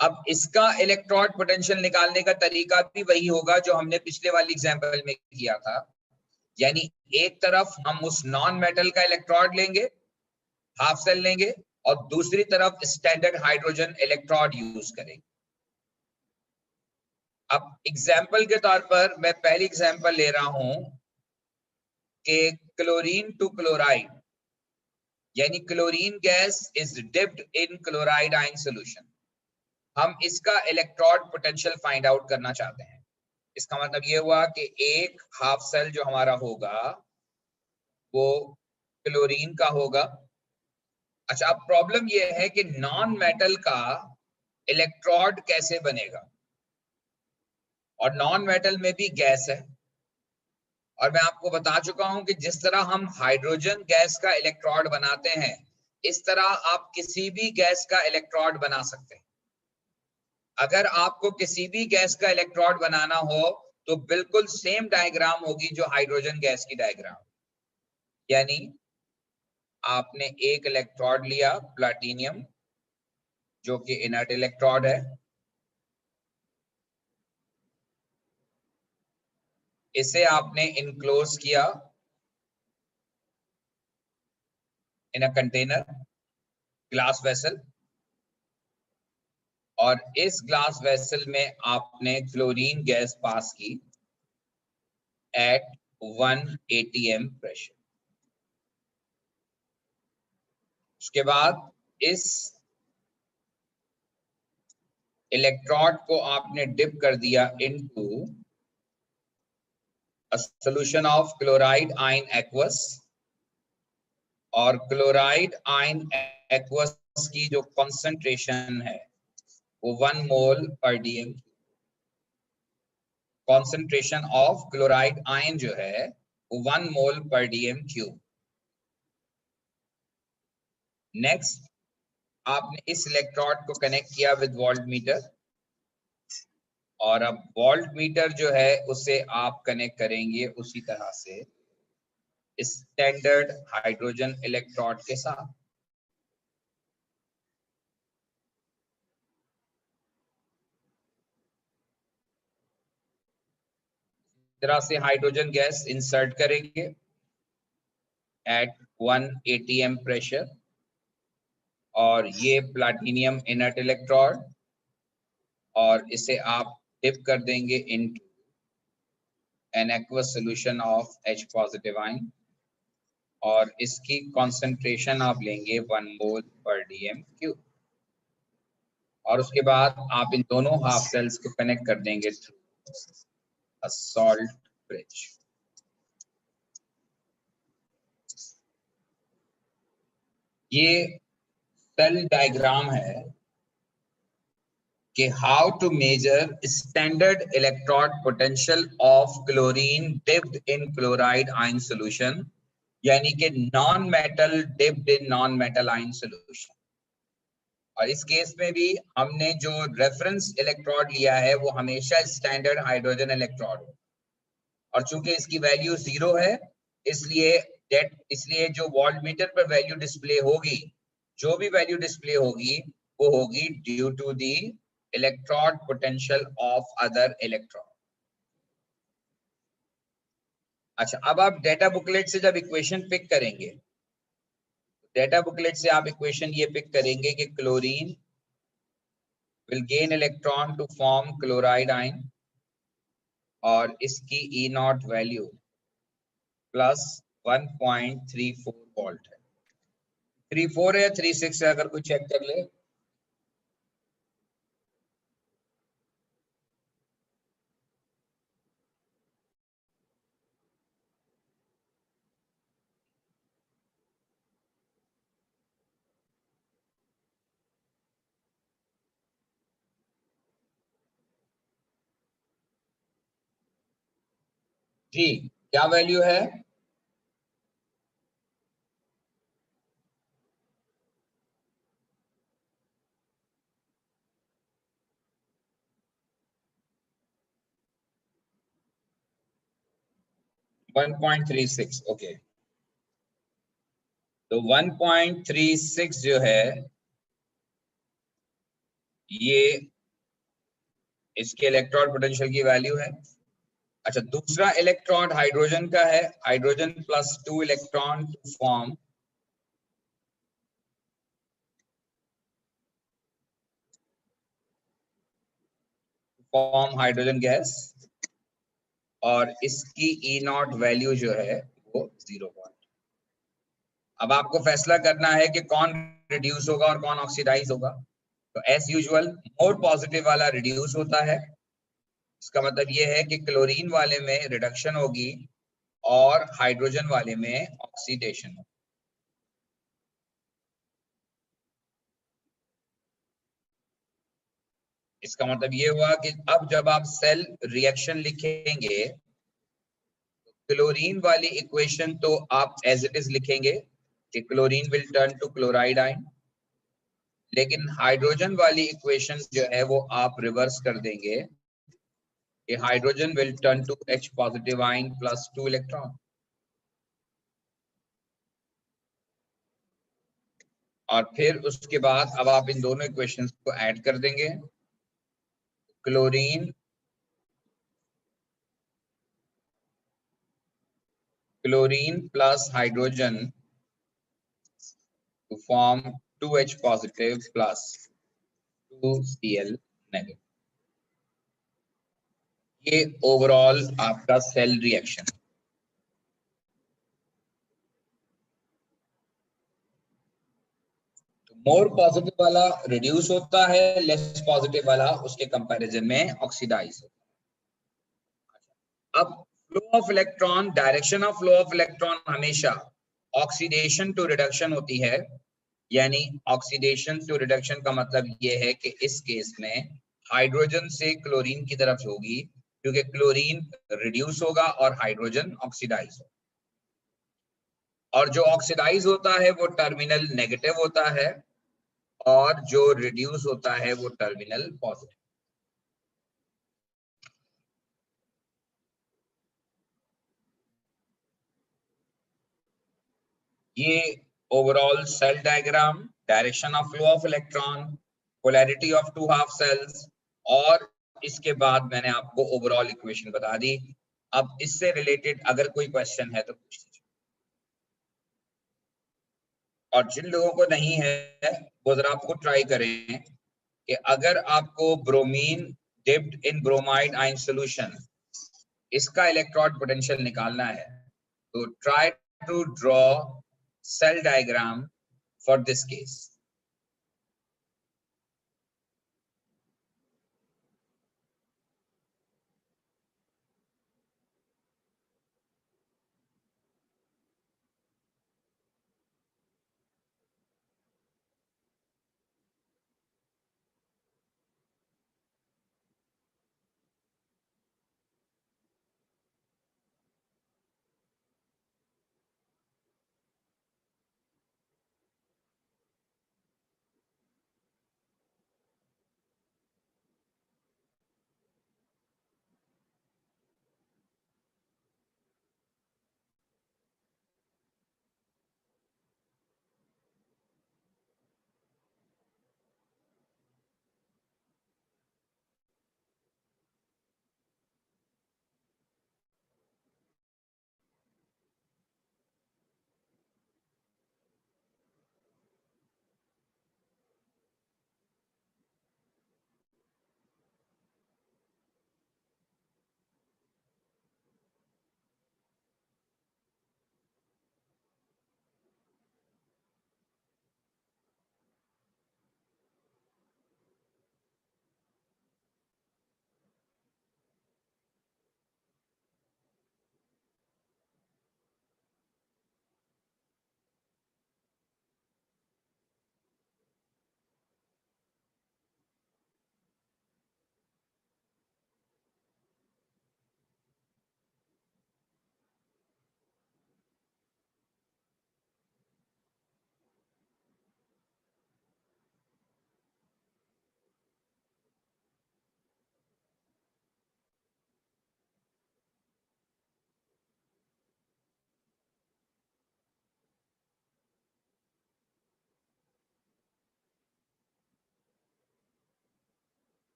अब इसका इलेक्ट्रोड पोटेंशियल निकालने का तरीका भी वही होगा जो हमने पिछले वाली एग्जांपल में किया था, यानी एक तरफ हम उस नॉन मेटल का इलेक्ट्रोड लेंगे, हाफ सेल लेंगे, और दूसरी तरफ स्टैंडर्ड हाइड्रोजन इलेक्ट्रोड यूज करेंगे। अब एग्जांपल के तौर पर मैं पहली एग्जांपल ले रहा हूं कि क्लोरीन टू क्लोराइड, यानी chlorine gas is dipped in chloride ion solution. हम इसका इलेक्ट्रोड पोटेंशियल फाइंड आउट करना चाहते हैं। इसका मतलब ये हुआ कि एक हाफ सेल जो हमारा होगा वो क्लोरीन का होगा। अच्छा, अब प्रॉब्लम ये है कि नॉन मेटल का इलेक्ट्रोड कैसे बनेगा, और नॉन मेटल में भी गैस है, और मैं आपको बता चुका हूं कि जिस तरह हम हाइड्रोजन गैस का इलेक्ट्रोड बनाते हैं, इस तरह आप किसी भी गैस का इलेक्ट्रोड बना सकते हैं। अगर आपको किसी भी गैस का इलेक्ट्रोड बनाना हो तो बिल्कुल सेम डायग्राम होगी जो हाइड्रोजन गैस की डायग्राम, यानी आपने एक इलेक्ट्रोड लिया प्लैटिनियम जो कि इनर्ट इलेक्ट्रोड है, इसे आपने इनक्लोज किया, in a container, glass vessel, और इस ग्लास वेसल में आपने क्लोरीन गैस पास की at 1 atm प्रेशर। उसके बाद इस इलेक्ट्रोड को आपने डिप कर दिया into a solution of chloride ion aqueous, और क्लोराइड आयन एक्वस की जो कॉन्सेंट्रेशन है वो 1 मोल पर DM. Concentration of chloride ion जो है वो 1 मोल पर डीएम क्यूब। नेक्स्ट आपने इस इलेक्ट्रोड को कनेक्ट किया विद वोल्ट मीटर, और अब वोल्ट मीटर जो है उसे आप कनेक्ट करेंगे उसी तरह से स्टैंडर्ड हाइड्रोजन इलेक्ट्रोड के साथ। इस तरह से हाइड्रोजन गैस इंसर्ट करेंगे एट 1 atm प्रेशर, और ये प्लैटिनियम इनर्ट इलेक्ट्रोड, और इसे आप डिप कर देंगे into an aqueous solution of H positive ion, और इसकी कॉन्सेंट्रेशन आप लेंगे 1 मोल पर डीएम क्यूब, और उसके बाद आप इन दोनों हाफ सेल्स को कनेक्ट कर देंगे थ्रू अ सॉल्ट ब्रिज। ये सेल डायग्राम है कि how to measure standard electrode potential of chlorine dipped in chloride ion solution, यानी कि non metal dipped in non metal ion solution. और इस केस में भी हमने जो रेफरेंस इलेक्ट्रोड लिया है वो हमेशा स्टैंडर्ड हाइड्रोजन इलेक्ट्रोड, और चूंकि इसकी वैल्यू 0 है इसलिए जो वोल्टमीटर पर वैल्यू डिस्प्ले होगी, जो भी वैल्यू डिस्प्ले होगी वो होगी due to the electrode potential of other electron. अच्छा, अब आप डेटा बुकलेट से जब इक्वेशन पिक करेंगे, डेटा बुकलेट से आप इक्वेशन ये पिक करेंगे कि chlorine will gain electron to form chloride ion, और इसकी E naught value plus 1.34 volt है। 34 है या 36 है, अगर कोई चेक कर ले। जी, क्या वैल्यू है? वन 1.36। ओके, तो 1.36 जो है ये इसके इलेक्ट्रॉन पोटेंशियल की वैल्यू है। अच्छा, दूसरा इलेक्ट्रॉन हाइड्रोजन का है, hydrogen plus 2 electron to form hydrogen gas, और इसकी ई नॉट वैल्यू जो है वो 0 पॉइंट। अब आपको फैसला करना है कि कौन रिड्यूस होगा और कौन ऑक्सीडाइज होगा। तो एज यूजुअल मोर पॉजिटिव वाला रिड्यूस होता है, इसका मतलब ये है कि क्लोरीन वाले में रिडक्शन होगी और हाइड्रोजन वाले में ऑक्सीडेशन होगी। इसका मतलब ये हुआ कि अब जब आप सेल रिएक्शन लिखेंगे, क्लोरीन वाली इक्वेशन तो आप एज इट इज लिखेंगे कि chlorine will turn to chloride ion, लेकिन हाइड्रोजन वाली इक्वेशन जो है वो आप रिवर्स कर देंगे कि hydrogen will turn to H positive ion plus 2 electron. और फिर उसके बाद अब आप इन दोनों इक्वेशंस को ऐड कर देंगे। Chlorine plus hydrogen to form 2H positive plus 2Cl negative. ये ओवरऑल आपका सेल रिएक्शन। मोर पॉजिटिव वाला रिड्यूस होता है, लेस पॉजिटिव वाला उसके कंपैरिजन में ऑक्सीडाइज होता है। अब flow of electron, direction of flow of electron हमेशा ऑक्सीडेशन टू रिडक्शन होती है, यानी ऑक्सीडेशन टू रिडक्शन का मतलब ये है कि इस केस में हाइड्रोजन से क्लोरीन की तरफ होगी, क्योंकि क्लोरीन रिड्यूस होगा और हाइड्रोजन ऑक्सीडाइज होगा। और जो ऑक्सीडाइज होता है वो टर्मिनल नेगेटिव होता है और जो रिड्यूस होता है वो टर्मिनल पॉजिटिव। ये overall cell diagram, direction of flow of electron, polarity of two half cells, और इसके बाद मैंने आपको ओवरऑल इक्वेशन बता दी। अब इससे रिलेटेड अगर कोई क्वेश्चन है तो पूछ लीजिए, और जिन लोगों को नहीं है वो जरा आपको ट्राई करें कि अगर आपको bromine dipped in bromide ion solution, इसका इलेक्ट्रोड पोटेंशियल निकालना है, तो try to draw cell diagram for this case.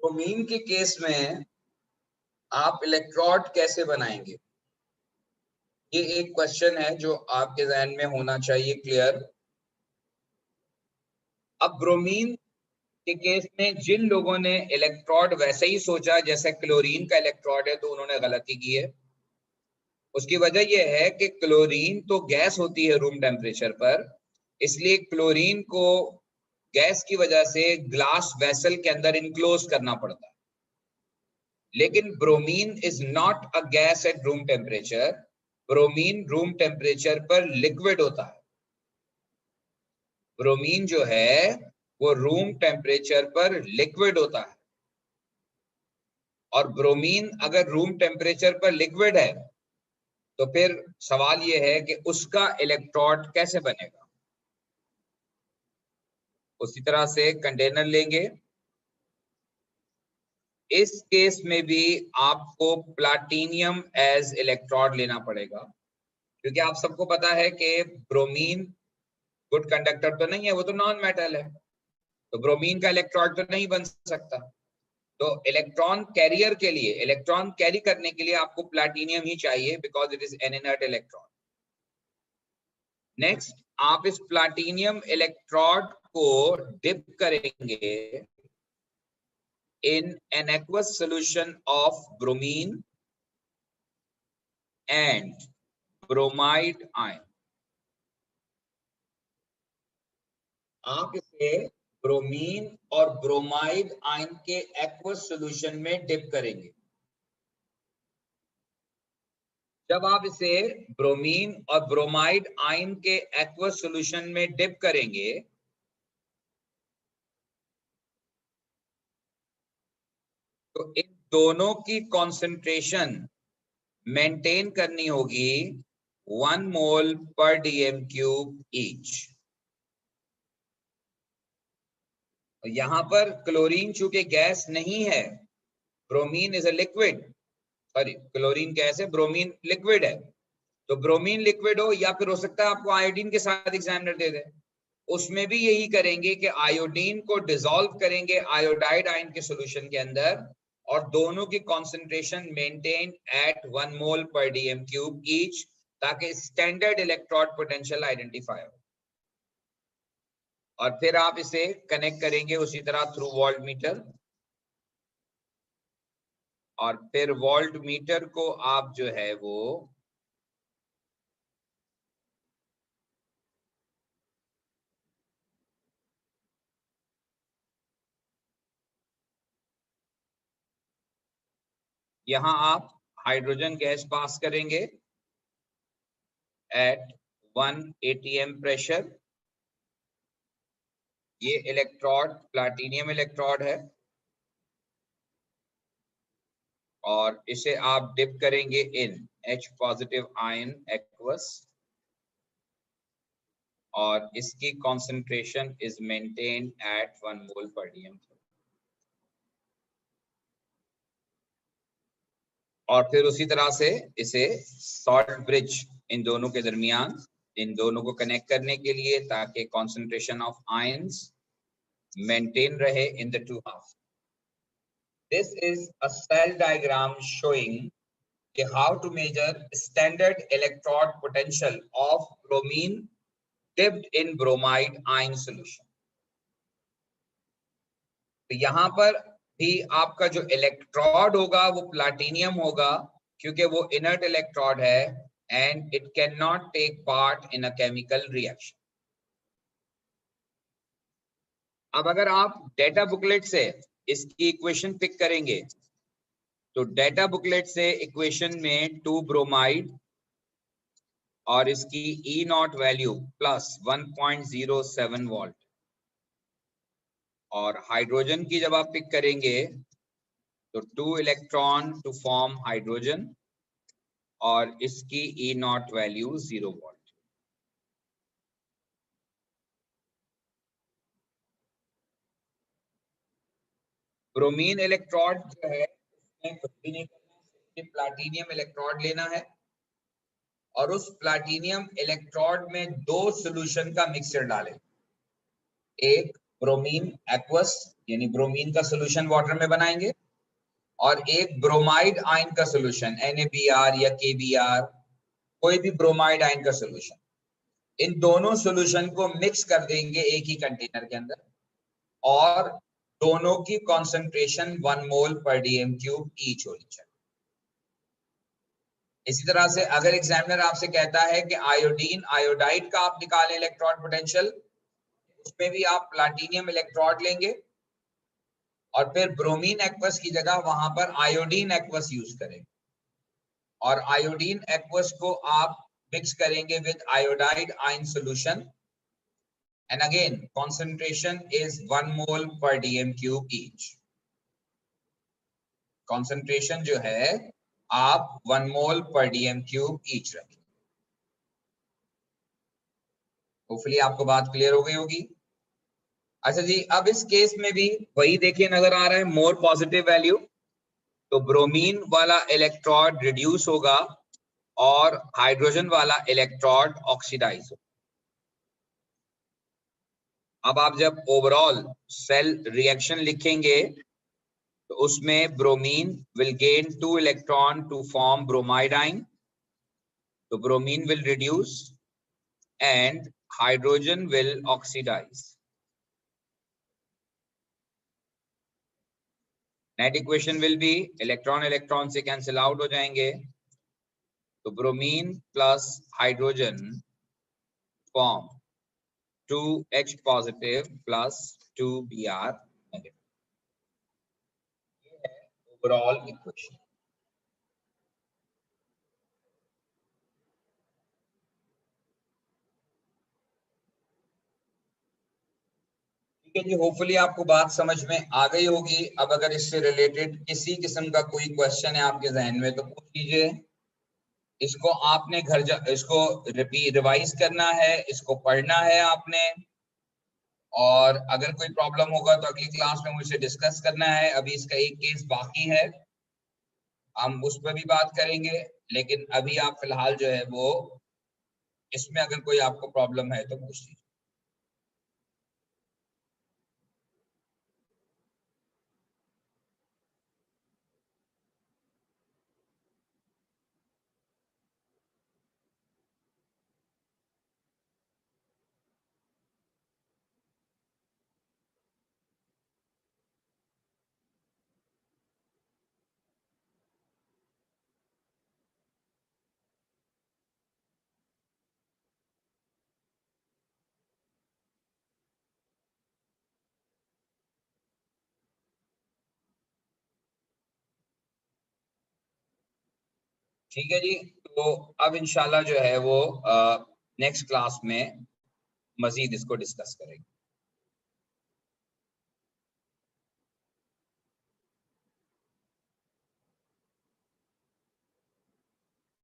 Bromine के केस में आप इलेक्ट्रोड कैसे बनाएंगे, ये एक क्वेश्चन है जो आपके जहन में होना चाहिए क्लियर। अब ब्रोमीन के केस में जिन लोगों ने इलेक्ट्रोड वैसे ही सोचा जैसे क्लोरीन का इलेक्ट्रोड है, तो उन्होंने गलती की है। उसकी वजह यह है कि क्लोरीन तो गैस होती है रूम टेम्परेचर पर, इसलिए क्लोरीन को गैस की वजह से ग्लास वेसल के अंदर इनक्लोज करना पड़ता है। लेकिन bromine is not a gas at room temperature, bromine room temperature पर लिक्विड होता है। ब्रोमीन जो है वो रूम टेम्परेचर पर लिक्विड होता है, और ब्रोमीन अगर रूम टेम्परेचर पर लिक्विड है तो फिर सवाल ये है कि उसका इलेक्ट्रोड कैसे बनेगा। उसी तरह से कंटेनर लेंगे, इस केस में भी आपको प्लाटिनियम एज इलेक्ट्रोड लेना पड़ेगा, क्योंकि आप सबको पता है कि ब्रोमीन गुड कंडक्टर तो नहीं है, वो तो नॉन मेटल है। तो ब्रोमीन का इलेक्ट्रॉड तो नहीं बन सकता। तो इलेक्ट्रॉन कैरियर के लिए, इलेक्ट्रॉन कैरी करने के लिए आपको प्लैटिनियम ही चाहिए, because it is an inert electron. Next, आप इस प्लैटिनियम इलेक्ट्रॉड को डिप करेंगे in an aqueous solution of bromine and bromide ion। आप इसे ब्रोमीन और ब्रोमाइड आयन के एक्वस सॉल्यूशन में डिप करेंगे। जब आप इसे ब्रोमीन और ब्रोमाइड आयन के एक्वस सॉल्यूशन में डिप करेंगे तो इन दोनों की कॉन्सेंट्रेशन मेंटेन करनी होगी 1 मोल पर डीएम क्यूब ईच। यहां पर क्लोरीन चूंकि गैस नहीं है, bromine is a liquid, sorry chlorine gas है, ब्रोमीन लिक्विड है। तो ब्रोमीन लिक्विड हो या फिर हो सकता है आपको आयोडीन के साथ एग्जामिनर दे दे, उसमें भी यही करेंगे कि आयोडीन को डिसॉल्व करेंगे आयोडाइड आयन के सॉल्यूशन के अंदर और दोनों की कॉन्सेंट्रेशन मेंटेन एट 1 मोल पर डीएम क्यूब ईच, ताकि स्टैंडर्ड इलेक्ट्रोड पोटेंशियल आइडेंटिफाई हो। और फिर आप इसे कनेक्ट करेंगे उसी तरह थ्रू वोल्ट मीटर, और फिर वोल्ट मीटर को आप जो है वो यहां आप हाइड्रोजन गैस पास करेंगे एट 1 atm प्रेशर। ये इलेक्ट्रोड प्लैटिनियम इलेक्ट्रोड है और इसे आप डिप करेंगे इन H पॉजिटिव आयन एक्वस और इसकी कॉन्सेंट्रेशन इज मेंटेन एट 1 मोल पर डीएम। और फिर उसी तरह से इसे सॉल्ट ब्रिज इन दोनों के दरमियान, इन दोनों को कनेक्ट करने के लिए, ताकि कॉन्सेंट्रेशन ऑफ आयंस मेंटेन रहे in the two half. This is a cell diagram showing how to measure standard electrode potential of bromine dipped in bromide ion solution। तो यहां पर भी आपका जो इलेक्ट्रोड होगा वो प्लैटिनियम होगा, क्योंकि वो इनर्ट इलेक्ट्रोड है and it can not take part in a chemical reaction. अब अगर आप डेटा बुकलेट से इसकी इक्वेशन पिक करेंगे तो डेटा बुकलेट से इक्वेशन में 2 ब्रोमाइड और इसकी E not value plus 1.07 volt, और हाइड्रोजन की जब आप पिक करेंगे तो 2 इलेक्ट्रॉन टू फॉर्म हाइड्रोजन और इसकी E not value 0 volt. Bromine electrode जो है उसमें कुछ भी नहीं करना, सिर्फ प्लैटिनियम इलेक्ट्रोड लेना है और उस प्लैटिनियम इलेक्ट्रोड में 2 सॉल्यूशन का मिक्सचर डालें। एक ब्रोमीन एक्वस यानी ब्रोमीन का सॉल्यूशन वाटर में बनाएंगे और एक ब्रोमाइड आयन का सॉल्यूशन NaBr या KBr, कोई भी ब्रोमाइड आयन का सॉल्यूशन, इन दोनों सॉल्यूशन को मिक्स कर देंगे एक ही कंटेनर के अंदर और दोनों की कॉन्सेंट्रेशन 1 मोल पर डीएम क्यूब ईच होनी चाहिए। इसी तरह से अगर एग्जामिनर आपसे कहता है कि आयोडीन आयोडाइड का आप निकालें इलेक्ट्रॉन पोटेंशियल, उसमें भी आप प्लैटिनियम इलेक्ट्रोड लेंगे और फिर ब्रोमीन एक्वस की जगह वहां पर आयोडीन एक्वस यूज करेंगे और आयोडीन एक्वस को आप मिक्स करेंगे with iodide ion solution and again concentration is 1 mole per dm cube each। concentration जो है आप 1 mole per dm cube each रखें। होपफुली आपको बात क्लियर हो गई होगी। अच्छा जी, अब इस केस में भी वही देखिए नजर आ रहा है मोर पॉजिटिव वैल्यू, तो ब्रोमीन वाला इलेक्ट्रोड रिड्यूस होगा और हाइड्रोजन वाला इलेक्ट्रोड ऑक्सीडाइज होगा। अब आप जब ओवरऑल सेल रिएक्शन लिखेंगे तो उसमें bromine will gain 2 electron to form bromide ion, तो bromine will reduce and hydrogen will oxidize. Net equation will be electron से cancel out हो जाएंगे, तो bromine plus hydrogen form 2H positive plus 2Br negative. ये है overall equation. ठीक है जी, hopefully आपको बात समझ में आ गई होगी। अब अगर इससे रिलेटेड किसी किस्म का कोई क्वेश्चन है आपके जहन में तो पूछ लीजिए। इसको आपने इसको रिवाइज करना है, इसको पढ़ना है आपने, और अगर कोई प्रॉब्लम होगा तो अगली क्लास में मुझसे डिस्कस करना है। अभी इसका एक केस बाकी है, हम उस पर भी बात करेंगे, लेकिन अभी आप फिलहाल जो है वो इसमें अगर कोई आपको प्रॉब्लम है तो पूछ लीजिए। ठीक है जी, तो अब इंशाल्लाह जो है वो नेक्स्ट क्लास में मजीद इसको डिस्कस करेंगे।